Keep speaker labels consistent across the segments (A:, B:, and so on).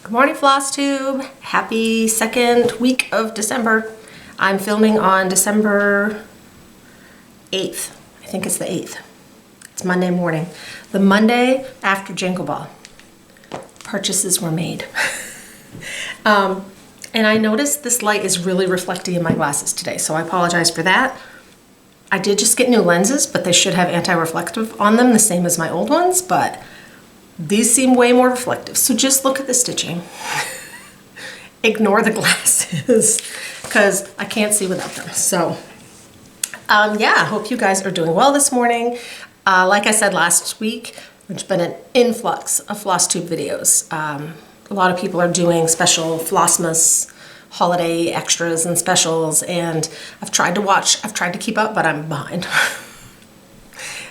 A: Good morning, Flosstube. Happy second week of December. I'm filming on December 8th. I think it's the 8th. It's Monday morning. The Monday after Jingle Ball. Purchases were made. And I noticed this light is really reflecting in my glasses today, so I apologize for that. I did just get new lenses, but they should have anti-reflective on them, the same as my old ones, but these seem way more reflective. So just look at the stitching. Ignore the glasses, because I can't see without them. So yeah, I hope you guys are doing well this morning. Like I said last week, there's been an influx of Flosstube videos. A lot of people are doing special Flossmas holiday extras and specials, and I've tried to keep up, but I'm behind.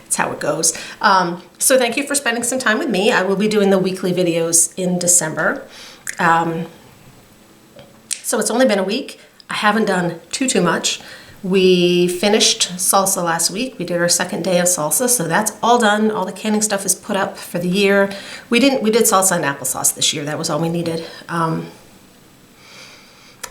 A: That's how it goes. So thank you for spending some time with me. I will be doing the weekly videos in December. So it's only been a week. I haven't done too much. We finished salsa last week. We did our second day of salsa, so that's all done. All the canning stuff is put up for the year. We did salsa and applesauce this year. That was all we needed. And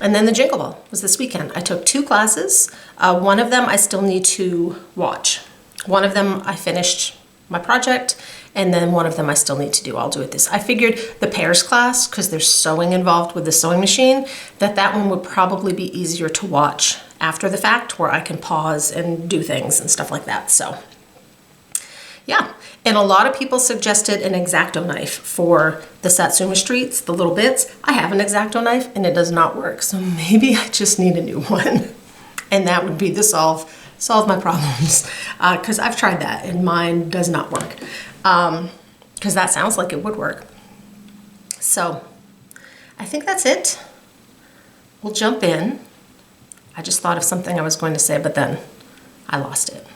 A: then the Jingle Ball was this weekend. I took 2 classes. One of them I still need to watch. One of them I finished my project, and then one of them I still need to do. I'll do it this. I figured the pairs class, because there's sewing involved with the sewing machine, that one would probably be easier to watch after the fact, where I can pause and do things and stuff like that. So yeah, and a lot of people suggested an X-Acto knife for the Satsuma Streets, the little bits. I have an X-Acto knife and it does not work, so maybe I just need a new one. And that would be the solve my problems, because I've tried that and mine does not work, because that sounds like it would work. So I think that's it. We'll jump in. I just thought of something I was going to say, but then I lost it.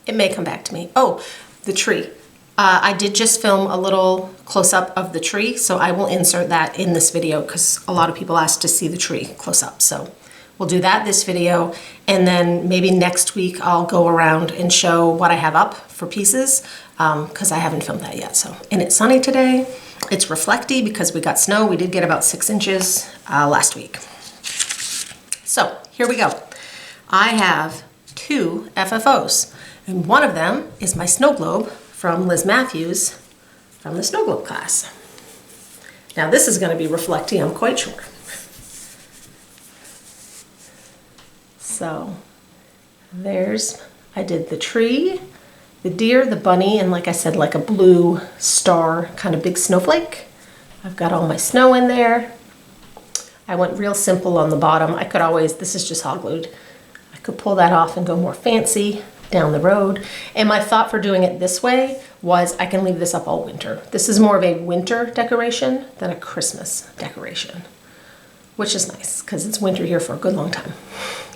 A: It may come back to me. Oh, the tree. I did just film a little close-up of the tree, so I will insert that in this video because a lot of people asked to see the tree close-up. So we'll do that this video, and then maybe next week I'll go around and show what I have up for pieces, because I haven't filmed that yet. So, and it's sunny today. It's reflecty because we got snow. We did get about 6 inches last week. So here we go. I have 2 FFOs, and one of them is my snow globe from Liz Matthews from the snow globe class. Now this is going to be reflecty, I'm quite sure. So I did the tree, the deer, the bunny, and like I said, like a blue star, kind of big snowflake. I've got all my snow in there. I went real simple on the bottom. I could always, this is just hot glued. I could pull that off and go more fancy down the road. And my thought for doing it this way was I can leave this up all winter. This is more of a winter decoration than a Christmas decoration, which is nice because it's winter here for a good long time.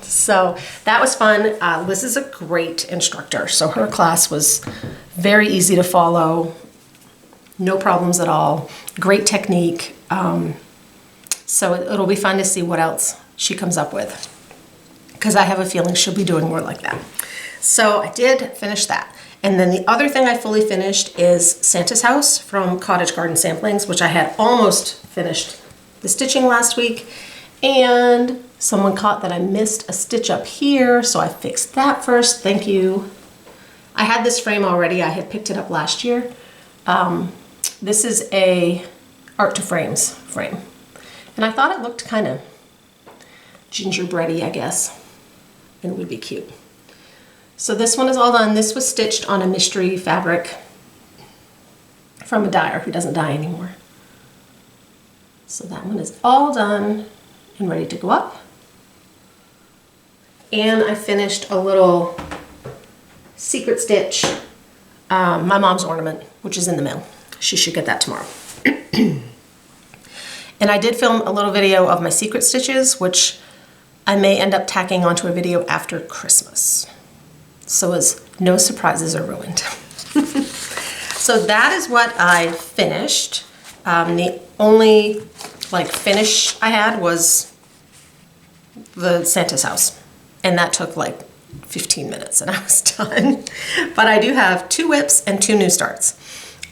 A: So that was fun. Liz is a great instructor. So her class was very easy to follow. No problems at all. Great technique. So it'll be fun to see what else she comes up with, because I have a feeling she'll be doing more like that. So I did finish that. And then the other thing I fully finished is Santa's House from Cottage Garden Samplings, which I had almost finished the stitching last week. And someone caught that I missed a stitch up here, so I fixed that first. Thank you. I had this frame already. I had picked it up last year. This is a Art to Frames frame. And I thought it looked kind of gingerbready, I guess, and it would be cute. So this one is all done. This was stitched on a mystery fabric from a dyer who doesn't dye anymore. So that one is all done and ready to go up. And I finished a little secret stitch, my mom's ornament, which is in the mail. She should get that tomorrow. And I did film a little video of my secret stitches, which I may end up tacking onto a video after Christmas, so as no surprises are ruined. So that is what I finished. The only finish I had was the Santa's House, and that took like 15 minutes and I was done. But I do have 2 whips and 2 new starts.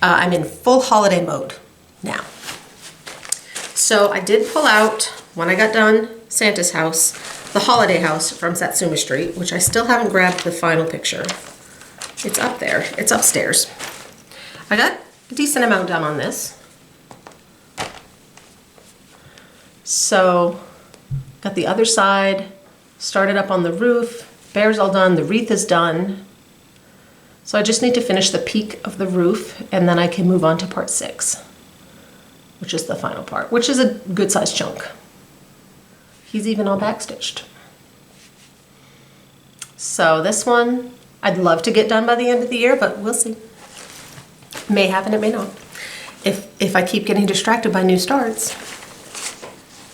A: I'm in full holiday mode now. So I did pull out, when I got done Santa's house, the holiday house from Satsuma Street, which I still haven't grabbed the final picture. It's up there, it's upstairs. I got a decent amount done on this. So, got the other side, started up on the roof, bear's all done, the wreath is done. So I just need to finish the peak of the roof and then I can move on to part 6, which is the final part, which is a good sized chunk. He's even all backstitched. So this one, I'd love to get done by the end of the year, but we'll see. It may happen, it may not. If I keep getting distracted by new starts,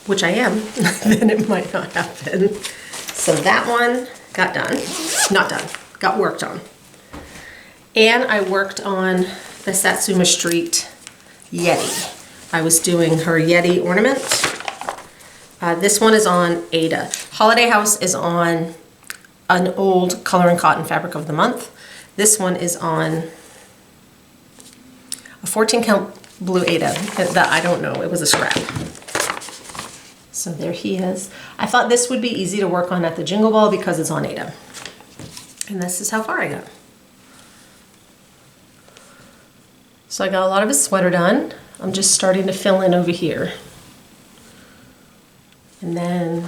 A: which I am, then it might not happen. So that one got done, not done, got worked on. And I worked on the Satsuma Street Yeti. I was doing her Yeti ornament. This one is on Ada. Holiday House is on an old Color and Cotton Fabric of the Month. This one is on a 14 count blue Ada that I don't know, it was a scrap. So there he is. I thought this would be easy to work on at the Jingle Ball because it's on Ada. And this is how far I got. So I got a lot of his sweater done. I'm just starting to fill in over here. And then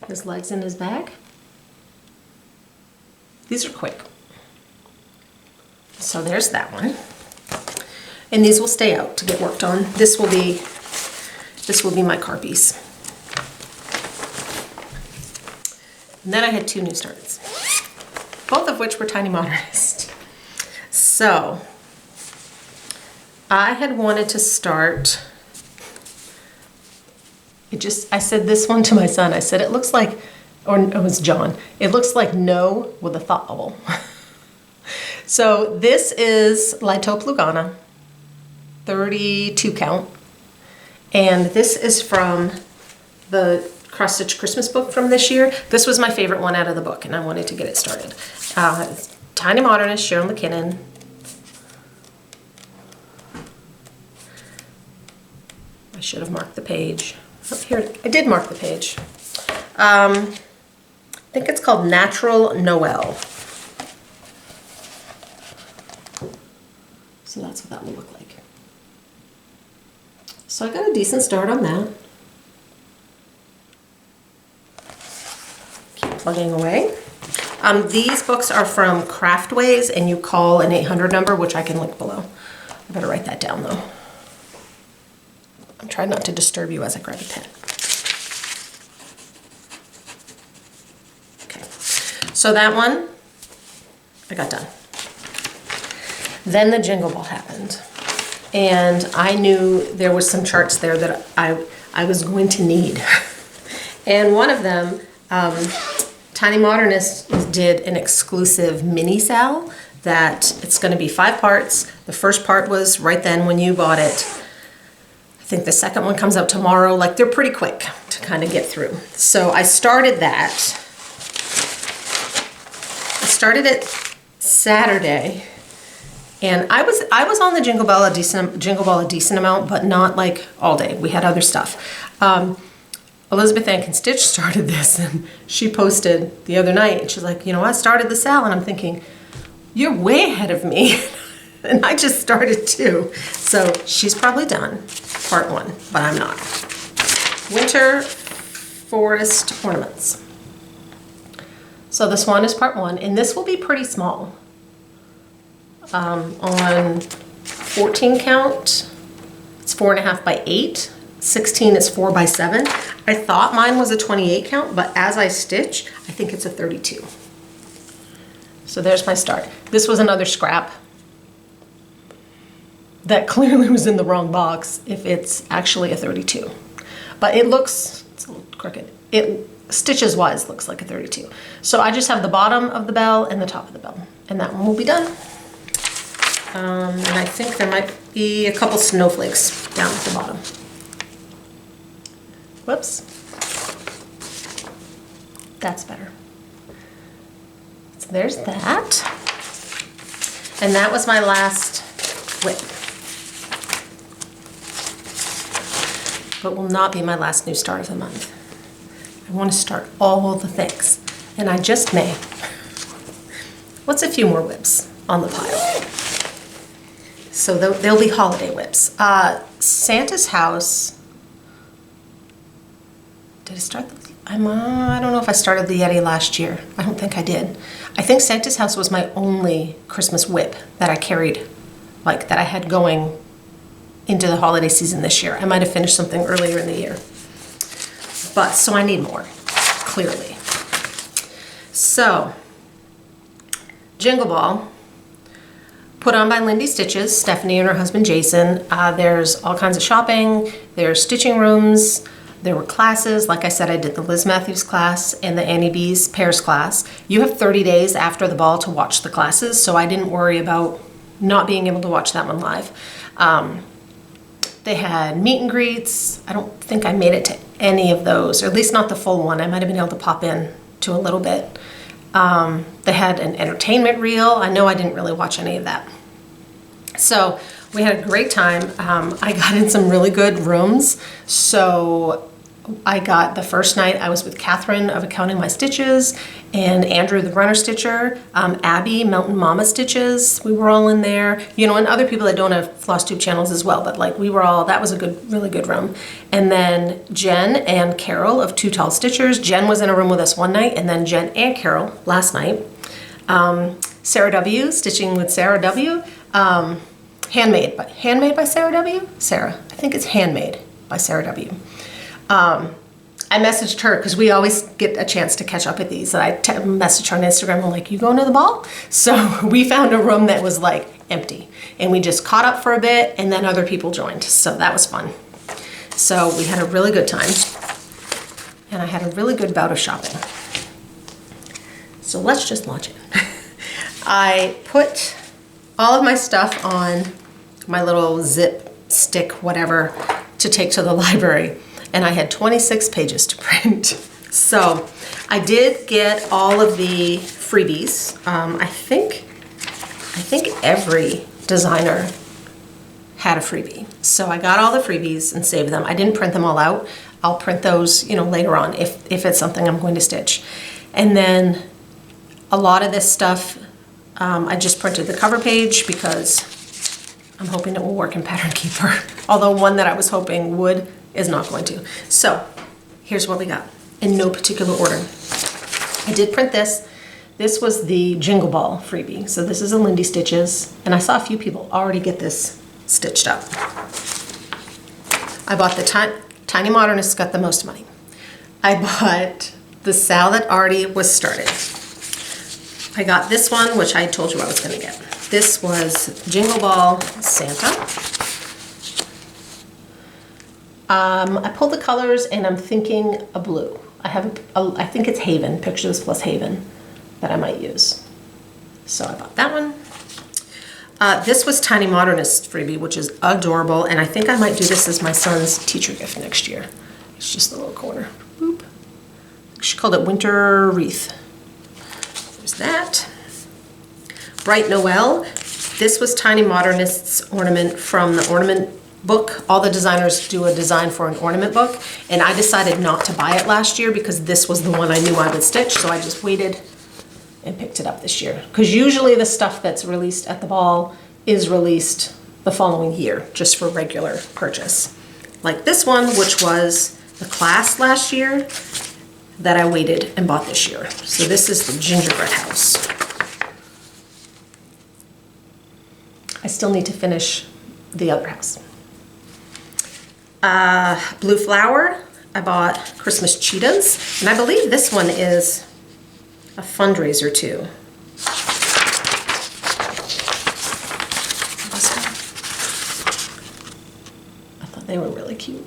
A: his legs in his bag. These are quick. So there's that one. And these will stay out to get worked on. This will be my Carpies. And then I had 2 new starts, both of which were Tiny Modernist. So I had wanted to start, I said this one to my son, I said, it looks like, or it was John, it looks like no with a thought bubble. So this is Lito Plugana, 32 count. And this is from the Cross Stitch Christmas book from this year. This was my favorite one out of the book and I wanted to get it started. Tiny Modernist, Cheryl McKinnon. I should have marked the page. Oh, here, I did mark the page. I think it's called Natural Noel. So that's what that will look like. So I got a decent start on that. Keep plugging away. These books are from Craftways and you call an 800 number, which I can link below. I better write that down though. I'm trying not to disturb you as I grab a pen. Okay, so that one, I got done. Then the Jingle Ball happened. And I knew there was some charts there that I was going to need. And one of them, Tiny Modernist did an exclusive mini SAL that it's going to be 5 parts. The first part was right then when you bought it. I think the second one comes out tomorrow. Like, they're pretty quick to kind of get through. So I started that. I started it Saturday. And I was on the Jingle Ball a decent amount, but not like all day. We had other stuff. Elizabeth Ann Can Stitch started this, and she posted the other night, and she's like, you know, I started the SAL, and I'm thinking, you're way ahead of me. And I just started too. So she's probably done part 1, but I'm not. Winter Forest Ornaments. So this one is part 1, and this will be pretty small. On 14 count, it's 4.5 by 8. 16 is 4 by 7. I thought mine was a 28 count, but as I stitch, I think it's a 32. So there's my start. This was another scrap that clearly was in the wrong box if it's actually a 32. But it looks, it's a little crooked. It stitches wise looks like a 32. So I just have the bottom of the bell and the top of the bell, and that one will be done. And I think there might be a couple snowflakes down at the bottom. Whoops. That's better. So there's that. And that was my last whip. but will not be my last new start of the month. I want to start all the things, and I just may. What's a few more whips on the pile? So they'll be holiday whips. Santa's house. Did I start the, I don't know if I started the Yeti last year. I don't think I did. I think Santa's house was my only Christmas whip that I carried, like that I had going into the holiday season this year. I might have finished something earlier in the year. But, so I need more, clearly. So, Jingle Ball, put on by Lindy Stitches, Stephanie and her husband Jason. There's all kinds of shopping, there's stitching rooms, there were classes. Like I said, I did the Liz Matthews class and the Annie B's pairs class. You have 30 days after the ball to watch the classes, so I didn't worry about not being able to watch that one live. They had meet and greets. I don't think I made it to any of those, or at least not the full one. I might have been able to pop in to a little bit. They had an entertainment reel. I know I didn't really watch any of that. So we had a great time. I got in some really good rooms. So I got the first night, I was with Catherine of Accounting My Stitches and Andrew the Runner Stitcher, Abby, Mountain Mama Stitches. We were all in there, you know, and other people that don't have Flosstube channels as well, but like we were all, that was a good, really good room. And then Jen and Carol of Two Tall Stitchers. Jen was in a room with us one night, and then Jen and Carol last night. Sarah W, Stitching with Sarah W. Handmade by Sarah W? Sarah, I think it's Handmade by Sarah W. I messaged her because we always get a chance to catch up at these. And I messaged her on Instagram. I'm like, you going to the ball? So we found a room that was like empty, and we just caught up for a bit, and then other people joined. So that was fun. So we had a really good time, and I had a really good bout of shopping. So let's just launch it. I put all of my stuff on my little zip stick, whatever, to take to the library. And I had 26 pages to print. So I did get all of the freebies. I think every designer had a freebie. So I got all the freebies and saved them. I didn't print them all out. I'll print those, you know, later on if it's something I'm going to stitch. And then a lot of this stuff, I just printed the cover page because I'm hoping it will work in Pattern Keeper. Although one that I was hoping would is not going to. So here's what we got in no particular order. I did print this. This was the Jingle Ball freebie. So this is a Lindy Stitches, and I saw a few people already get this stitched up. I bought the Tiny Modernists, got the most money. I bought the SAL that already was started. I got this one, which I told you I was gonna get. This was Jingle Ball Santa. I pulled the colors, and I'm thinking a blue. I think it's Haven, Pictures plus Haven, that I might use. So I bought that one. This was Tiny Modernist freebie, which is adorable, and I think I might do this as my son's teacher gift next year. It's just the little corner. Boop. She called it Winter Wreath. There's that. Bright Noel. This was Tiny Modernist's ornament from the ornament book. All the designers do a design for an ornament book, and I decided not to buy it last year because this was the one I knew I would stitch, so I just waited and picked it up this year. Because usually the stuff that's released at the ball is released the following year, just for regular purchase. Like this one, which was the class last year, that I waited and bought this year. So this is the Gingerbread House. I still need to finish the other house. Blue Flower, I bought Christmas Cheetahs, and I believe this one is a fundraiser too. I thought they were really cute.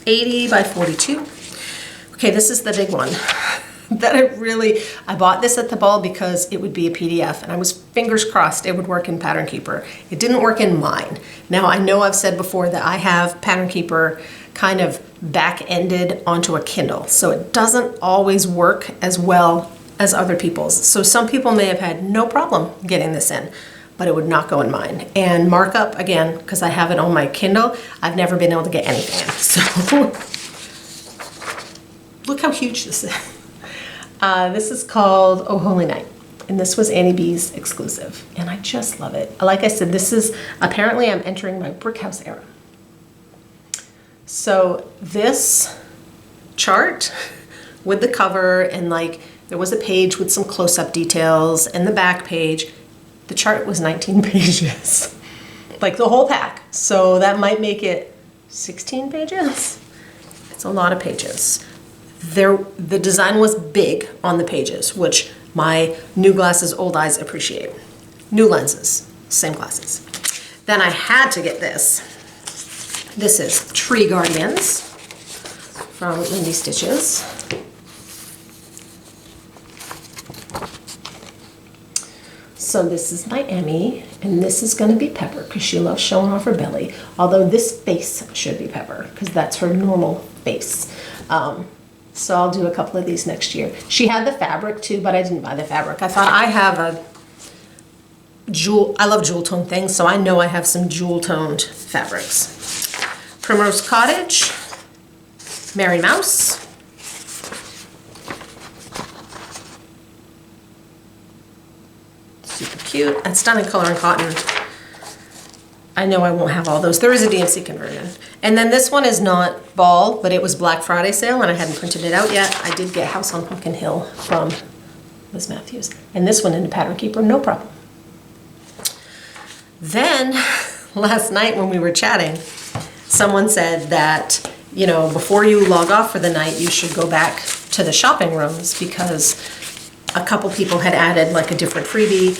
A: 80 by 42. Okay, this is the big one that I bought this at the ball because it would be a PDF, and I was fingers crossed it would work in Pattern Keeper. It didn't work in mine. Now I know I've said before that I have Pattern Keeper kind of back-ended onto a Kindle, so it doesn't always work as well as other people's. So some people may have had no problem getting this in, but it would not go in mine. And markup, again, because I have it on my Kindle, I've never been able to get anything in. So look how huge this is. This is called Oh Holy Night. And this was Annie B's exclusive. And I just love it. Like I said, this is, apparently I'm entering my brick house era. So this chart with the cover, and like there was a page with some close-up details, and the back page, the chart was 19 pages, like the whole pack. So that might make it 16 pages. It's a lot of pages. The design was big on the pages, which my new glasses, old eyes appreciate. New lenses, same glasses. Then I had to get this. This is Tree Guardians from Lindy Stitches. So this is my Emmy, and this is going to be Pepper because she loves showing off her belly. Although this face should be Pepper because that's her normal face. So I'll do a couple of these next year. She had the fabric too, but I didn't buy the fabric. I thought I have a jewel, I love jewel tone things, so I know I have some jewel toned fabrics. Primrose Cottage, Mary Mouse, super cute, and Stunning Color and Cotton. I know I won't have all those. There is a DMC conversion. And then this one is not Ball, but it was Black Friday sale and I hadn't printed it out yet. I did get House on Pumpkin Hill from Liz Matthews. And this one into Pattern Keeper, no problem. Then last night when we were chatting, someone said that, you know, before you log off for the night, you should go back to the shopping rooms because a couple people had added like a different freebie.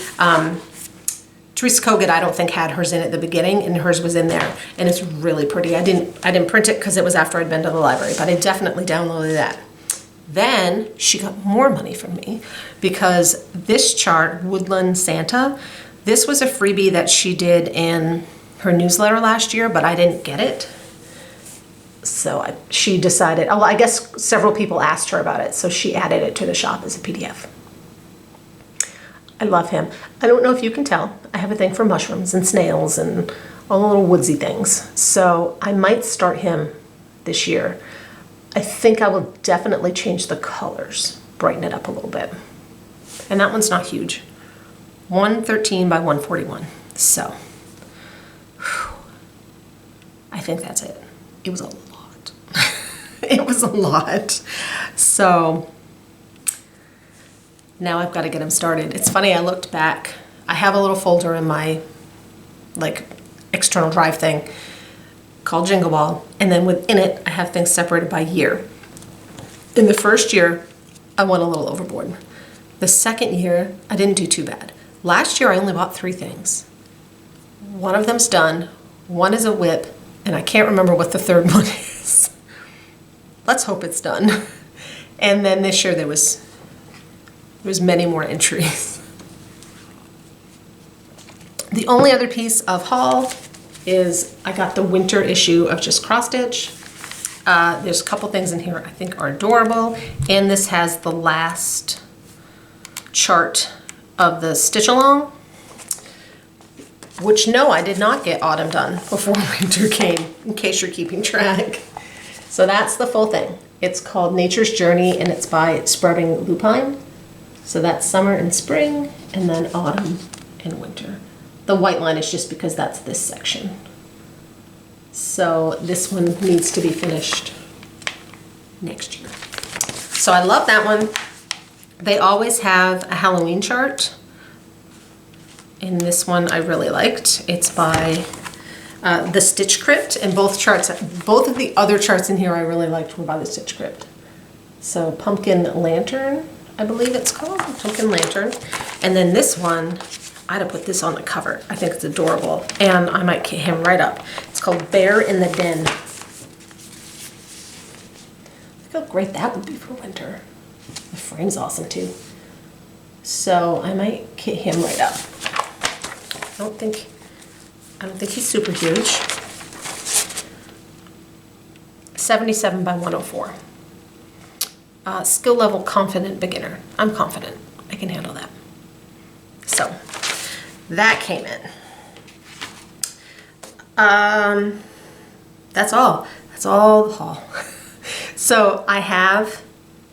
A: Teresa Kogut, I don't think had hers in at the beginning, and hers was in there, and it's really pretty. I didn't print it because it was after I'd been to the library, but I definitely downloaded that. Then she got more money from me because this chart, Woodland Santa, this was a freebie that she did in her newsletter last year, but I didn't get it. So she decided, oh, I guess several people asked her about it, so she added it to the shop as a PDF. I love him. I don't know if you can tell, I have a thing for mushrooms and snails and all the little woodsy things. So I might start him this year. I think I will definitely change the colors, brighten it up a little bit. And that one's not huge. 113 by 141. So, whew, I think that's it. It was a lot. It was a lot. So, now I've got to get them started. It's funny, I looked back. I have a little folder in my like external drive thing called Jingle Ball, and then within it I have things separated by year. In the first year, I went a little overboard. The second year, I didn't do too bad. Last year, I only bought 3 things. One of them's done, one is a whip, and I can't remember what the third one is. Let's hope it's done. And then this year there was many more entries. The only other piece of haul is I got the winter issue of Just Cross Stitch. There's a couple things in here I think are adorable, and this has the last chart of the stitch along, which no, I did not get autumn done before winter came, in case you're keeping track. So that's the full thing. It's called Nature's Journey, and it's by Sprouting Lupine. So that's summer and spring, and then autumn and winter. The white line is just because that's this section. So this one needs to be finished next year. So I love that one. They always have a Halloween chart. And this one I really liked. It's by the Stitch Crypt, and both of the other charts in here I really liked were by the Stitch Crypt. So Pumpkin Lantern, I believe it's called, Pumpkin Lantern. And then this one, I'd have put this on the cover. I think it's adorable, and I might kit him right up. It's called Bear in the Den. Look how great that would be for winter. The frame's awesome too. So I might kit him right up. I don't think he's super huge. 77 by 104. Skill level confident beginner. I'm confident. I can handle that. So that came in. That's all. That's all the haul. So I have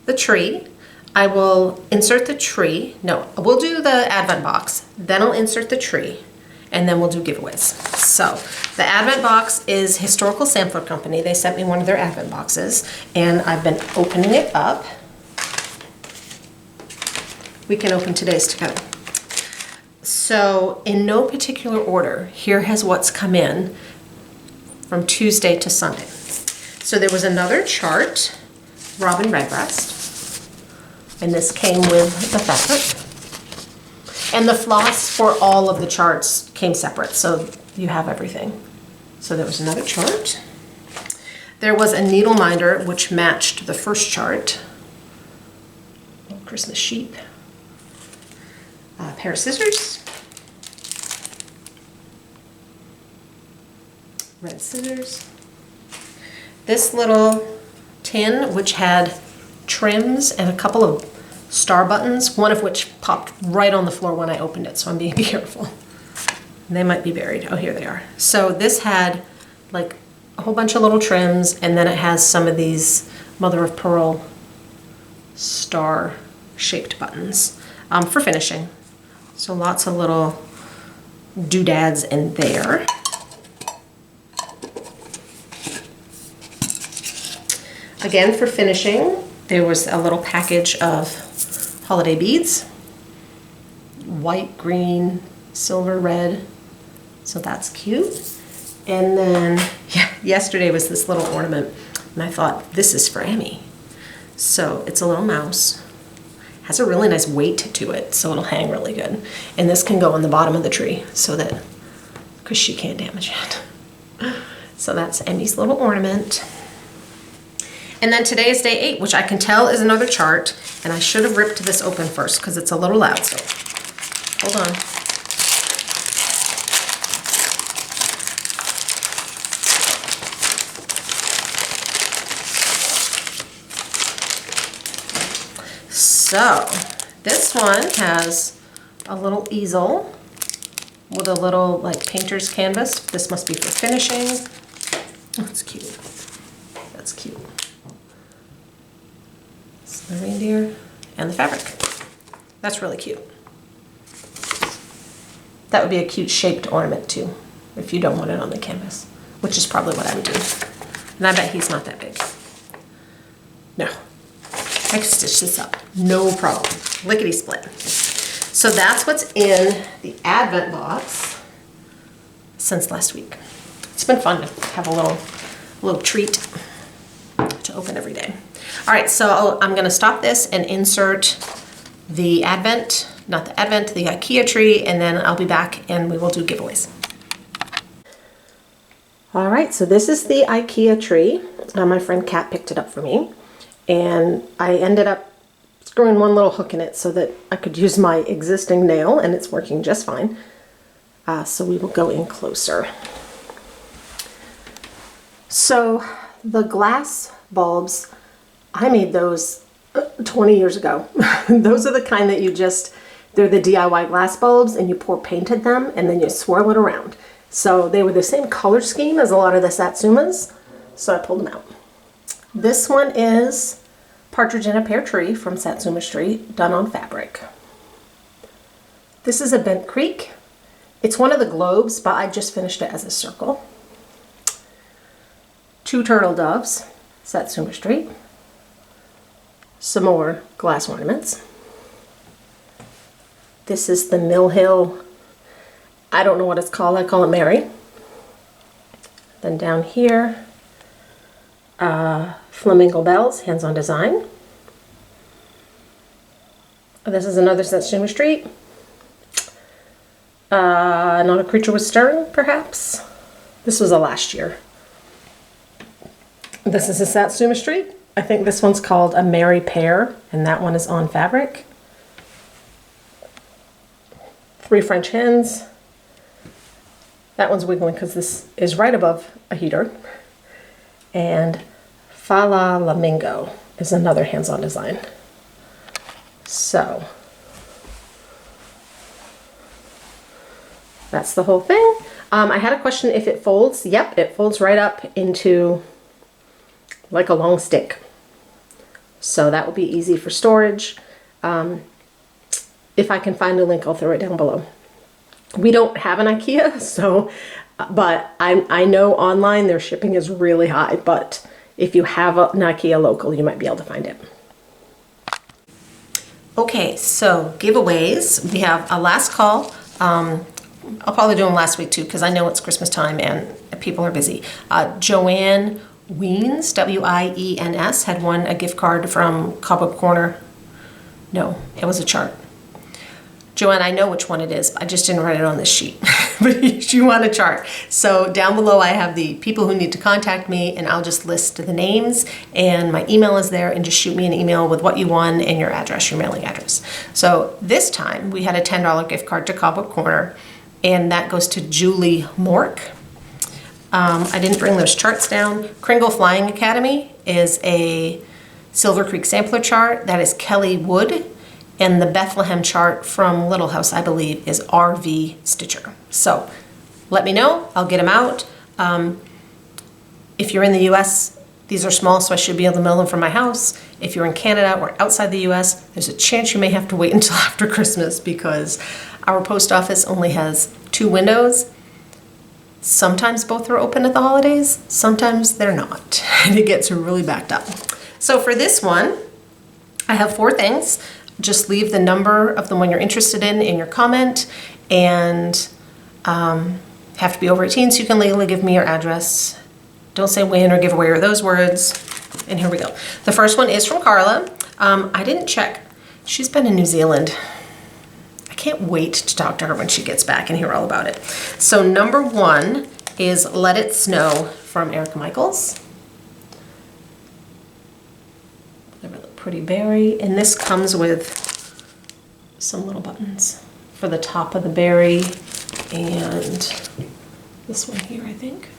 A: the tree. I will insert the tree. No, we'll do the advent box. Then I'll insert the tree. And then we'll do giveaways. So the advent box is Historical Sampler Company. They sent me one of their advent boxes. And I've been opening it up. We can open today's together. So in no particular order, here has what's come in from Tuesday to Sunday. So there was another chart, Robin Redbreast, and this came with the fabric. And the floss for all of the charts came separate, so you have everything. So there was another chart. There was a needle minder which matched the first chart. Little Christmas sheep. A pair of scissors. Red scissors. This little tin, which had trims and a couple of star buttons, one of which popped right on the floor when I opened it, so I'm being careful. They might be buried. Oh, here they are. So this had like a whole bunch of little trims, and then it has some of these mother of pearl star shaped buttons for finishing. So lots of little doodads in there. Again, for finishing, there was a little package of holiday beads. White, green, silver, red. So that's cute. And then, yeah, yesterday was this little ornament. And I thought, this is for Emmy. So it's a little mouse. Has a really nice weight to it, so it'll hang really good. And this can go on the bottom of the tree so that, because she can't damage it. So that's Emmy's little ornament. And then today is day 8, which I can tell is another chart, and I should have ripped this open first because it's a little loud, so hold on. So this one has a little easel with a little like painter's canvas. This must be for finishing. Oh, that's cute. That's cute. The reindeer and the fabric. That's really cute. That would be a cute shaped ornament too, if you don't want it on the canvas, which is probably what I would do. And I bet he's not that big. No, I can stitch this up, no problem. Lickety split. So that's what's in the advent box since last week. It's been fun to have a little treat to open every day. All right, so I'm gonna stop this and insert the advent, not the advent, the IKEA tree, and then I'll be back and we will do giveaways. All right, so this is the IKEA tree. My friend Kat picked it up for me, and I ended up screwing one little hook in it so that I could use my existing nail, and it's working just fine. So we will go in closer. So the glass bulbs, I made those 20 years ago. Those are the kind that they're the DIY glass bulbs, and you pour paint at them and then you swirl it around. So they were the same color scheme as a lot of the Satsumas, so I pulled them out. This one is Partridge in a Pear Tree from Satsuma Street, done on fabric. This is a Bent Creek. It's one of the globes, but I just finished it as a circle. 2 turtle doves, Satsuma Street. Some more glass ornaments. This is the Mill Hill, I don't know what it's called, I call it Mary. Then down here, Flamingo Bells, hands-on design. This is another Satsuma Street. Not a Creature was Stirring, perhaps. This was a last year. This is a Satsuma Street. I think this one's called a Merry Pear, and that one is on fabric. 3 French hens. That one's wiggling because this is right above a heater. And Fala Lamingo is another hands-on design. So that's the whole thing. I had a question if it folds. Yep, it folds right up into like a long stick. So that will be easy for storage. If I can find a link, I'll throw it down below. We don't have an IKEA, so, but I know online their shipping is really high, but if you have an IKEA local, you might be able to find it. Okay, so giveaways. We have a last call. I'll probably do them last week too, because I know it's Christmas time and people are busy. Joanne Weins, W-I-E-N-S, had won a gift card from Cobweb Corner. No, it was a chart. Joanne, I know which one it is. I just didn't write it on this sheet, but you want a chart. So down below I have the people who need to contact me, and I'll just list the names, and my email is there, and just shoot me an email with what you won and your address, your mailing address. So this time we had a $10 gift card to Cobweb Corner, and that goes to Julie Mork. I didn't bring those charts down. Kringle Flying Academy is a Silver Creek sampler chart. That is Kelly Wood. And the Bethlehem chart from Little House, I believe, is RV Stitcher. So let me know. I'll get them out. If you're in the US, these are small, so I should be able to mail them from my house. If you're in Canada or outside the US, there's a chance you may have to wait until after Christmas because our post office only has 2 windows. Sometimes both are open at the holidays, sometimes they're not, and it gets really backed up. So for this one, I have 4 things. Just leave the number of the one you're interested in your comment, and have to be over 18 so you can legally give me your address. Don't say win or giveaway or those words. And here we go. The first one is from Carla. I didn't check. She's been in New Zealand. I can't wait to talk to her when she gets back and hear all about it. So number 1 is Let It Snow from Erica Michaels. Pretty berry, and this comes with some little buttons for the top of the berry and this one here, I think.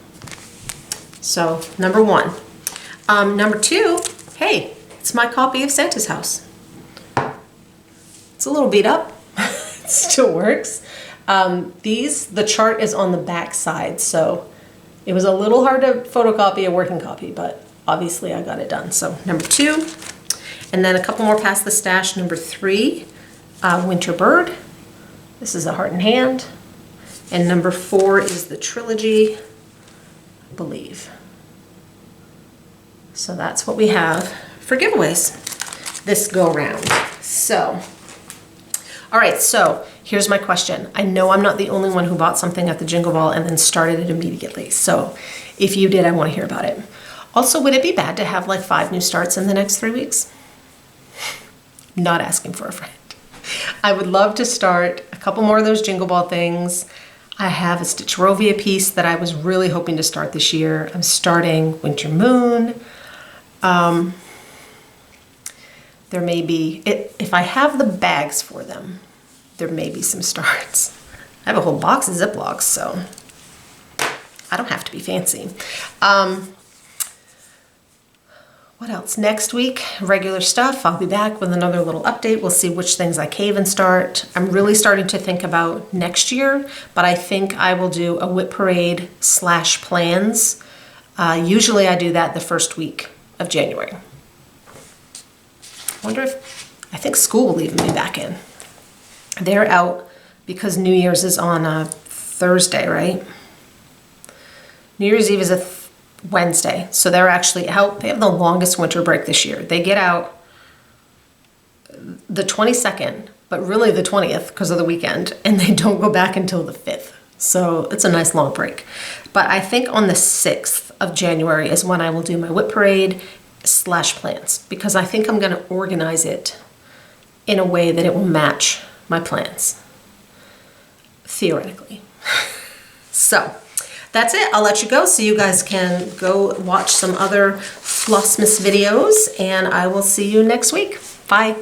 A: So number 1. Number 2, hey, it's my copy of Santa's House. It's a little beat up. It still works. The chart is on the back side, so it was a little hard to photocopy a working copy, but obviously I got it done. So number 2. And then a couple more past the stash. Number 3, Winter Bird. This is a heart and hand. And number 4 is the trilogy, I believe. So that's what we have for giveaways this go round. So, all right, so here's my question. I know I'm not the only one who bought something at the Jingle Ball and then started it immediately. So if you did, I want to hear about it. Also, would it be bad to have like 5 new starts in the next 3 weeks? Not asking for a friend. I would love to start a couple more of those Jingle Ball things. I have a Stitcherovia piece that I was really hoping to start this year. I'm starting Winter Moon. There may be, if I have the bags for them, there may be some starts. I have a whole box of Ziplocs, so I don't have to be fancy. What else? Next week, regular stuff. I'll be back with another little update. We'll see which things I cave and start. I'm really starting to think about next year, but I think I will do a whip parade / plans. Usually I do that the first week of January. I think school will even be back in. They're out because New Year's is on a Thursday, right? New Year's Eve is a Wednesday, so they're actually out. They have the longest winter break this year. They get out the 22nd, but really the 20th because of the weekend, and they don't go back until the 5th. So it's a nice long break. But I think on the 6th of January is when I will do my whip parade / plans, because I think I'm going to organize it in a way that it will match my plans, theoretically. So that's it. I'll let you go so you guys can go watch some other Flossmas videos, and I will see you next week. Bye.